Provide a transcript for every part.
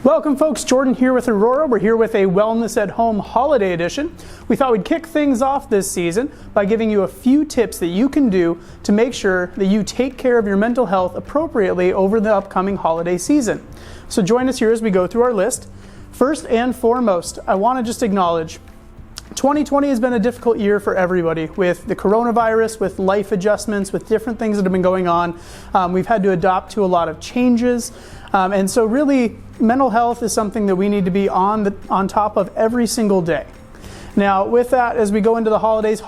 Welcome folks, Jordan here with Aurora. We're here with a Wellness at Home Holiday Edition. We thought we'd kick things off this season by giving you a few tips that you can do to make sure that you take care of your mental health appropriately over the upcoming holiday season. So join us here as we go through our list. First and foremost, I want to just acknowledge 2020 has been a difficult year for everybody with the coronavirus, with life adjustments, with different things that have been going on. We've had to adapt to a lot of changes. And so really, mental health is something that we need to be on top of every single day. Now, with that, as we go into the holidays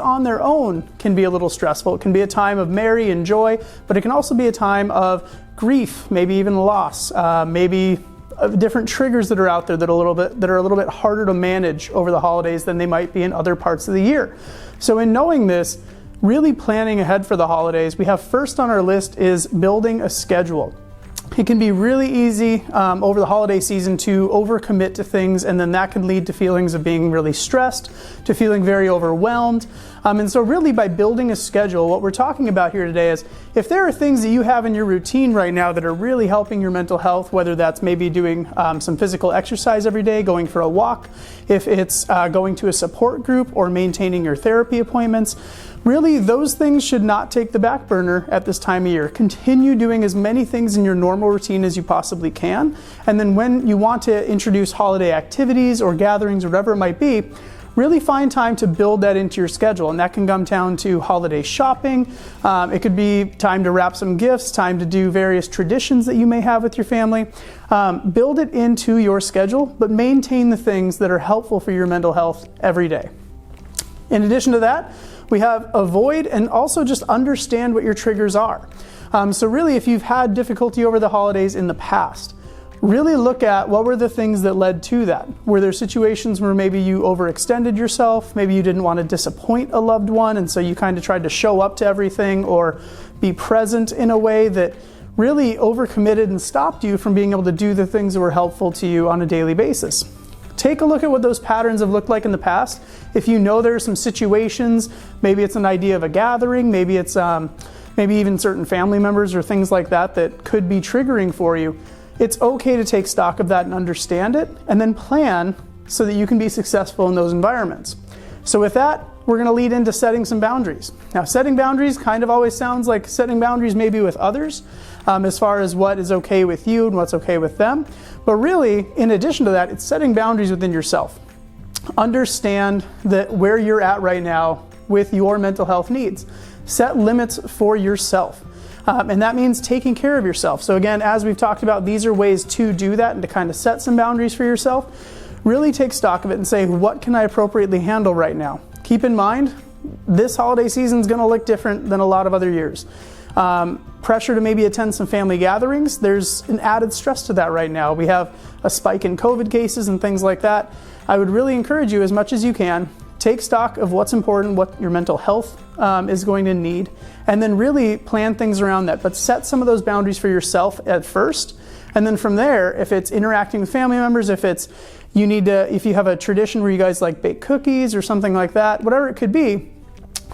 on their own can be a little stressful. It can be a time of merry and joy, but it can also be a time of grief, maybe even loss, maybe different triggers that are out there that are a little bit harder to manage over the holidays than they might be in other parts of the year. So in knowing this, really planning ahead for the holidays, we have first on our list is building a schedule. It can be really easy over the holiday season to overcommit to things, and then that can lead to feelings of being really stressed, to feeling very overwhelmed. And so really by building a schedule, what we're talking about here today is if there are things that you have in your routine right now that are really helping your mental health, whether that's maybe doing some physical exercise every day, going for a walk, if it's going to a support group or maintaining your therapy appointments, really those things should not take the back burner at this time of year. Continue doing as many things in your normal routine as you possibly can. And then when you want to introduce holiday activities or gatherings or whatever it might be, really find time to build that into your schedule. And that can come down to holiday shopping. It could be time to wrap some gifts, time to do various traditions that you may have with your family. Build it into your schedule, but maintain the things that are helpful for your mental health every day. In addition to that, we have avoid and also just understand what your triggers are. So really, if you've had difficulty over the holidays in the past, really look at what were the things that led to that. Were there situations where maybe you overextended yourself, maybe you didn't want to disappoint a loved one, and so you kind of tried to show up to everything or be present in a way that really overcommitted and stopped you from being able to do the things that were helpful to you on a daily basis. Take a look at what those patterns have looked like in the past. If you know there are some situations, maybe it's an idea of a gathering, maybe it's maybe even certain family members or things like that that could be triggering for you, it's okay to take stock of that and understand it, and then plan so that you can be successful in those environments. So with that, we're going to lead into setting some boundaries. Now, setting boundaries kind of always sounds like setting boundaries maybe with others, as far as what is okay with you and what's okay with them. But really, in addition to that, it's setting boundaries within yourself. Understand that where you're at right now with your mental health needs. Set limits for yourself. And that means taking care of yourself. So again, as we've talked about, these are ways to do that and to kind of set some boundaries for yourself. Really take stock of it and say, what can I appropriately handle right now? Keep in mind, this holiday season is going to look different than a lot of other years. Pressure to maybe attend some family gatherings, there's an added stress to that right now. We have a spike in COVID cases and things like that. I would really encourage you as much as you can, take stock of what's important, what your mental health is going to need, and then really plan things around that. But set some of those boundaries for yourself at first. And then from there, if it's interacting with family members, if you have a tradition where you guys like bake cookies or something like that, whatever it could be,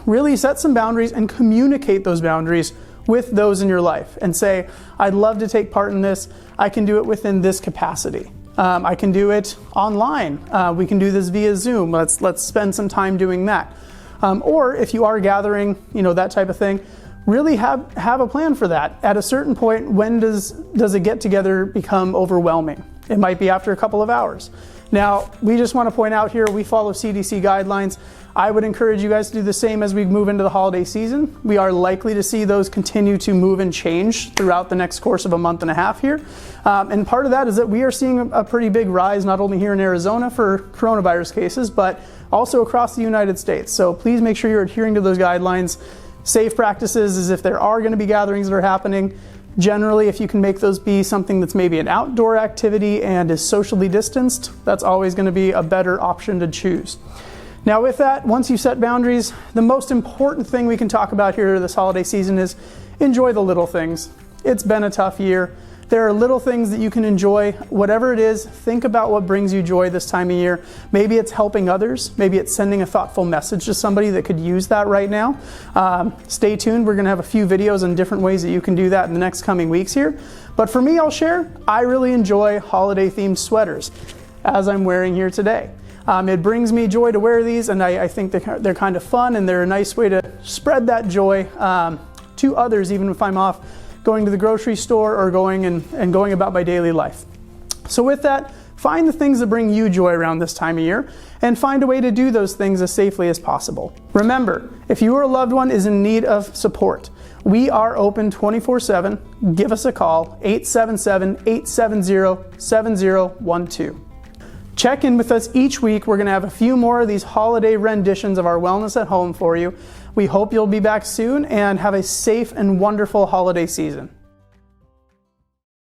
really set some boundaries and communicate those boundaries with those in your life and say, I'd love to take part in this. I can do it within this capacity. I can do it online. We can do this via Zoom. Let's spend some time doing that. Or if you are gathering, that type of thing, really have a plan for that. At a certain point, when does a get together become overwhelming? It might be after a couple of hours. Now, we just want to point out here, we follow CDC guidelines. I would encourage you guys to do the same as we move into the holiday season. We are likely to see those continue to move and change throughout the next course of a month and a half here. And part of that is that we are seeing a pretty big rise, not only here in Arizona for coronavirus cases, but also across the United States. So please make sure you're adhering to those guidelines. Safe practices is if there are going to be gatherings that are happening, generally, if you can make those be something that's maybe an outdoor activity and is socially distanced, that's always going to be a better option to choose. Now with that, once you set boundaries, the most important thing we can talk about here this holiday season is enjoy the little things. It's been a tough year. there are little things that you can enjoy. Whatever it is, think about what brings you joy this time of year. Maybe it's helping others. Maybe it's sending a thoughtful message to somebody that could use that right now. Stay tuned. We're going to have a few videos on different ways that you can do that in the next coming weeks here. But for me, I'll share, I really enjoy holiday-themed sweaters, as I'm wearing here today. It brings me joy to wear these, and I think they're kind of fun, and they're a nice way to spread that joy to others, even if I'm off going to the grocery store or going about my daily life. So with that, find the things that bring you joy around this time of year and find a way to do those things as safely as possible. Remember, if you or a loved one is in need of support, we are open 24/7. Give us a call, 877-870-7012. Check in with us each week. We're going to have a few more of these holiday renditions of our Wellness at Home for you. We hope you'll be back soon and have a safe and wonderful holiday season.